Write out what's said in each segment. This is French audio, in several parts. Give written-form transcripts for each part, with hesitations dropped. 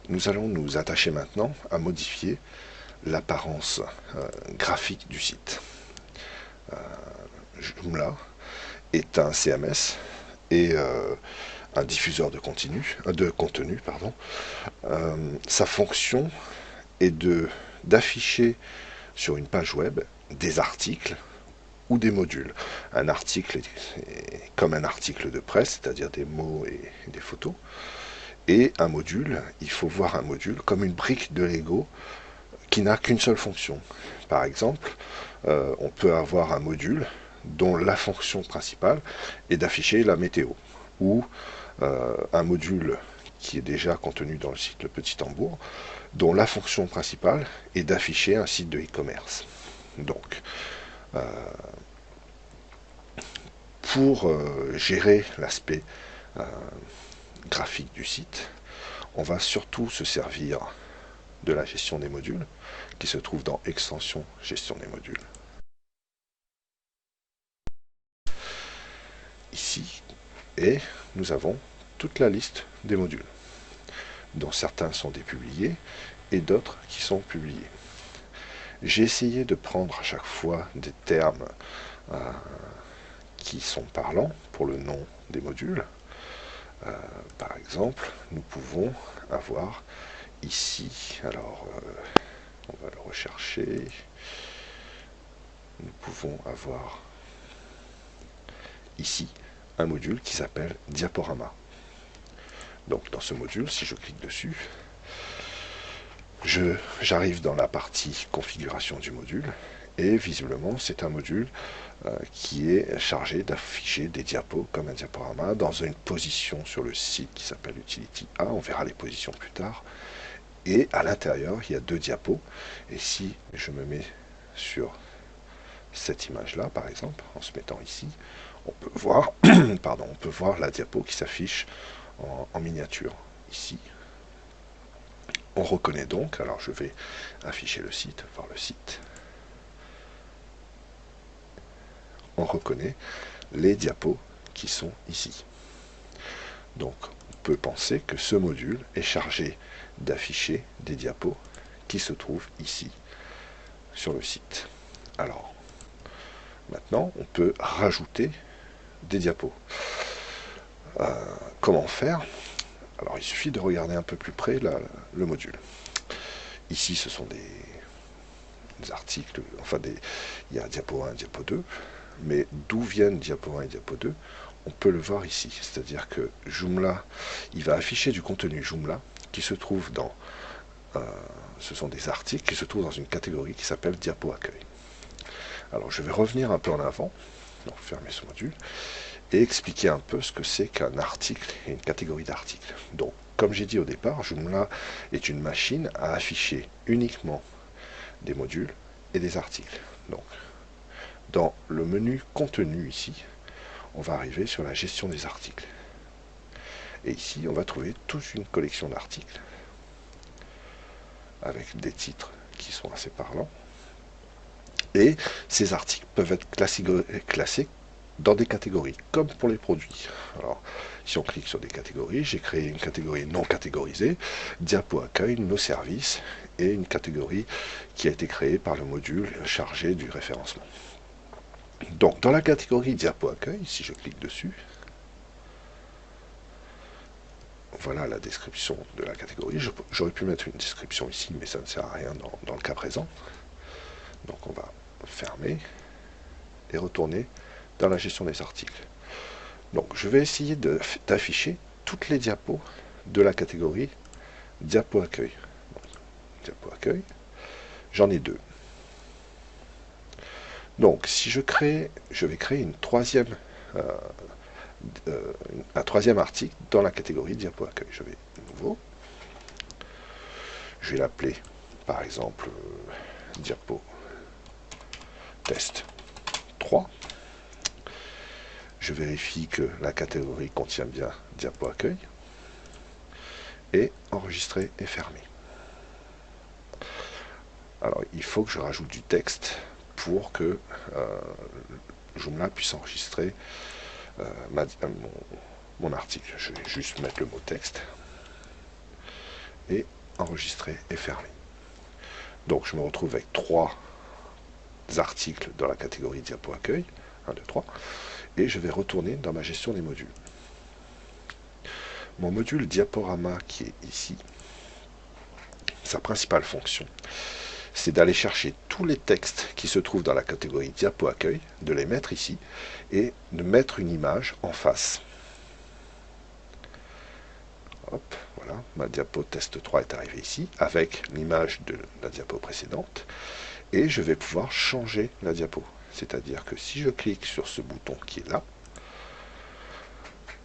Nous allons nous attacher maintenant à modifier l'apparence graphique du site. Joomla est un CMS et un diffuseur de contenu. Pardon. Sa fonction est d'afficher sur une page web des articles ou des modules. Un article est comme un article de presse, c'est-à-dire des mots et des photos. Et un module, il faut voir un module comme une brique de Lego qui n'a qu'une seule fonction. Par exemple, on peut avoir un module dont la fonction principale est d'afficher la météo, ou un module qui est déjà contenu dans le site Le Petit Tambour, dont la fonction principale est d'afficher un site de e-commerce. Donc, pour gérer l'aspect graphique du site, on va surtout se servir de la gestion des modules qui se trouve dans Extension Gestion des modules. Ici, et nous avons toute la liste des modules, dont certains sont dépubliés et d'autres qui sont publiés. J'ai essayé de prendre à chaque fois des termes qui sont parlants pour le nom des modules. Par exemple, nous pouvons avoir ici, alors on va le rechercher, nous pouvons avoir ici un module qui s'appelle Diaporama. Donc dans ce module, si je clique dessus, j'arrive dans la partie configuration du module et visiblement c'est un module qui est chargé d'afficher des diapos comme un diaporama dans une position sur le site qui s'appelle Utility A. On verra les positions plus tard. Et à l'intérieur, il y a deux diapos. Et si je me mets sur cette image-là, par exemple, en se mettant ici, on peut voir, pardon, on peut voir la diapo qui s'affiche en miniature ici. On reconnaît donc, alors je vais afficher le site, voir le site. On reconnaît les diapos qui sont ici. Donc on peut penser que ce module est chargé d'afficher des diapos qui se trouvent ici sur le site. Alors maintenant on peut rajouter des diapos. Comment faire? Alors il suffit de regarder un peu plus près le module. Ici ce sont des articles, enfin il y a diapo 1, diapo 2, mais d'où viennent diapo 1 et diapo 2, on peut le voir ici. C'est-à-dire que Joomla, il va afficher du contenu Joomla qui se trouve dans, ce sont des articles qui se trouvent dans une catégorie qui s'appelle diapo accueil. Alors je vais revenir un peu en avant, donc fermer ce module, et expliquer un peu ce que c'est qu'un article et une catégorie d'articles. Donc comme j'ai dit au départ, Joomla est une machine à afficher uniquement des modules et des articles. Donc dans le menu contenu ici, on va arriver sur la gestion des articles. Et ici, on va trouver toute une collection d'articles avec des titres qui sont assez parlants. Et ces articles peuvent être classés dans des catégories, comme pour les produits. Alors, si on clique sur des catégories, j'ai créé une catégorie non catégorisée, diapo accueil, nos services, et une catégorie qui a été créée par le module chargé du référencement. Donc, dans la catégorie diapo accueil, si je clique dessus, voilà la description de la catégorie. J'aurais pu mettre une description ici, mais ça ne sert à rien dans le cas présent. Donc, on va fermer et retourner dans la gestion des articles. Donc, je vais essayer d'afficher toutes les diapos de la catégorie diapo accueil. Donc, diapo accueil, j'en ai deux. Donc, si je vais créer une troisième, un troisième article dans la catégorie diapo accueil. Je vais de nouveau, je vais l'appeler par exemple diapo test 3. Je vérifie que la catégorie contient bien diapo accueil et enregistrer et fermer. Alors il faut que je rajoute du texte pour que Joomla puisse enregistrer mon article. Je vais juste mettre le mot texte et enregistrer et fermer. Donc je me retrouve avec 3 articles dans la catégorie diapo accueil, 1, 2, 3, et je vais retourner dans ma gestion des modules. Mon module diaporama qui est ici, sa principale fonction, c'est d'aller chercher tous les textes qui se trouvent dans la catégorie diapo accueil, de les mettre ici, et de mettre une image en face. Hop, voilà, ma diapo test 3 est arrivée ici, avec l'image de la diapo précédente, et je vais pouvoir changer la diapo. C'est-à-dire que si je clique sur ce bouton qui est là,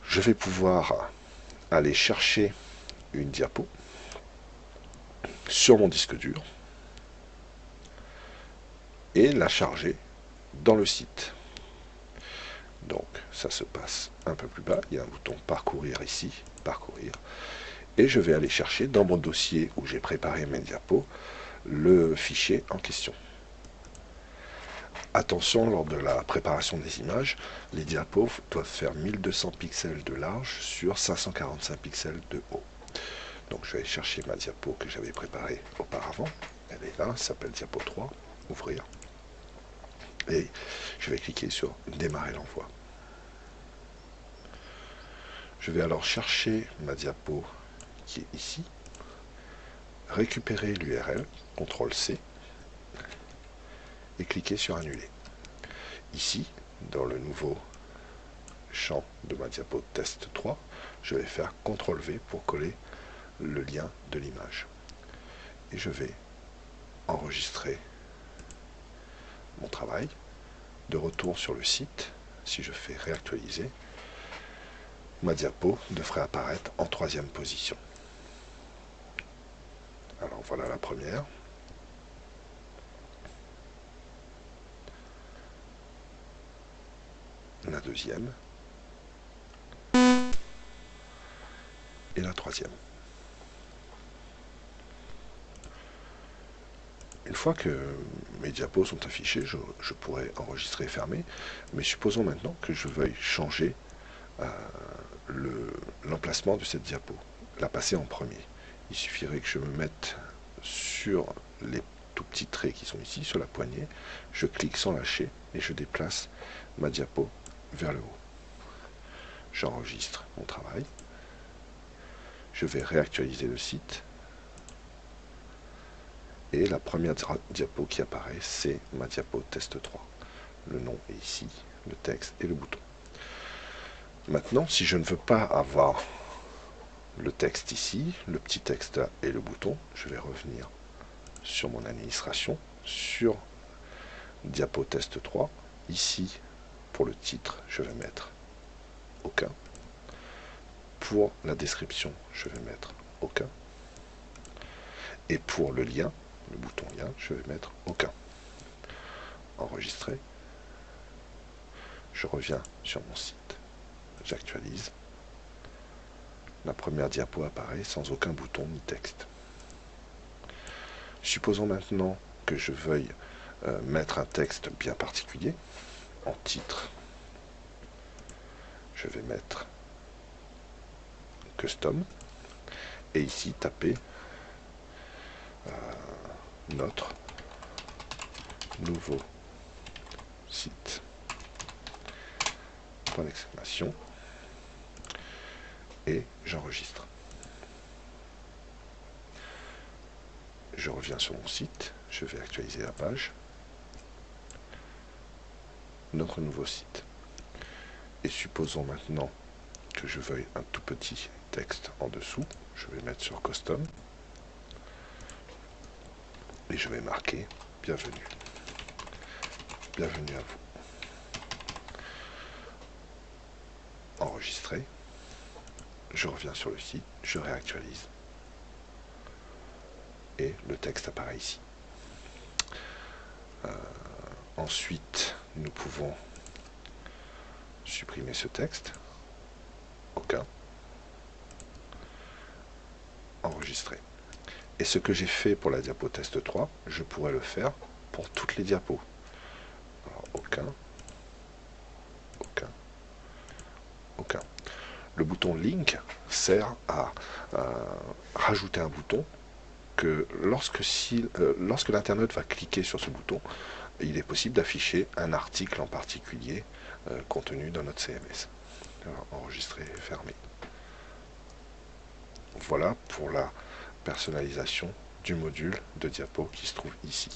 je vais pouvoir aller chercher une diapo sur mon disque dur et la charger dans le site. Donc ça se passe un peu plus bas, il y a un bouton parcourir ici, parcourir, et je vais aller chercher dans mon dossier où j'ai préparé mes diapos le fichier en question. Attention, lors de la préparation des images, les diapos doivent faire 1200 pixels de large sur 545 pixels de haut. Donc je vais aller chercher ma diapo que j'avais préparée auparavant. Elle est là, elle s'appelle diapo 3, ouvrir. Et je vais cliquer sur démarrer l'envoi. Je vais alors chercher ma diapo qui est ici, récupérer l'URL, CTRL-C, et cliquer sur annuler. Ici, dans le nouveau champ de ma diapo test 3, je vais faire CTRL-V pour coller le lien de l'image. Et je vais enregistrer mon travail. De retour sur le site, si je fais réactualiser, ma diapo devrait apparaître en 3e position. Alors voilà la première. La deuxième. Et la 3e. Une fois que mes diapos sont affichés, je pourrais enregistrer et fermer, mais supposons maintenant que je veuille changer l'emplacement de cette diapo, la passer en premier. Il suffirait que je me mette sur les tout petits traits qui sont ici, sur la poignée, je clique sans lâcher et je déplace ma diapo vers le haut. J'enregistre mon travail, je vais réactualiser le site, et la première diapo qui apparaît, c'est ma diapo test 3. Le nom est ici, le texte et le bouton. Maintenant, si je ne veux pas avoir le texte ici, le petit texte là et le bouton, je vais revenir sur mon administration, sur diapo test 3. Ici, pour le titre, je vais mettre aucun. Pour la description, je vais mettre aucun. Et pour le lien, le bouton lien, je vais mettre aucun. Enregistrer. Je reviens sur mon site. J'actualise. La première diapo apparaît sans aucun bouton ni texte. Supposons maintenant que je veuille mettre un texte bien particulier. En titre, je vais mettre custom. Et ici, taper notre nouveau site. Point d'exclamation. Et j'enregistre. Je reviens sur mon site, je vais actualiser la page. Notre nouveau site. Et supposons maintenant que je veuille un tout petit texte en dessous. Je vais mettre sur custom. Et je vais marquer bienvenue. Bienvenue à vous. Enregistrer. Je reviens sur le site, je réactualise. Et le texte apparaît ici. Ensuite, nous pouvons supprimer ce texte. Aucun. Enregistrer. Et ce que j'ai fait pour la diapo test 3, je pourrais le faire pour toutes les diapos. Alors, aucun. Aucun. Aucun. Le bouton Link sert à rajouter un bouton que lorsque l'internaute va cliquer sur ce bouton, il est possible d'afficher un article en particulier contenu dans notre CMS. Alors, enregistrer, fermer. Voilà pour la personnalisation du module de diapo qui se trouve ici.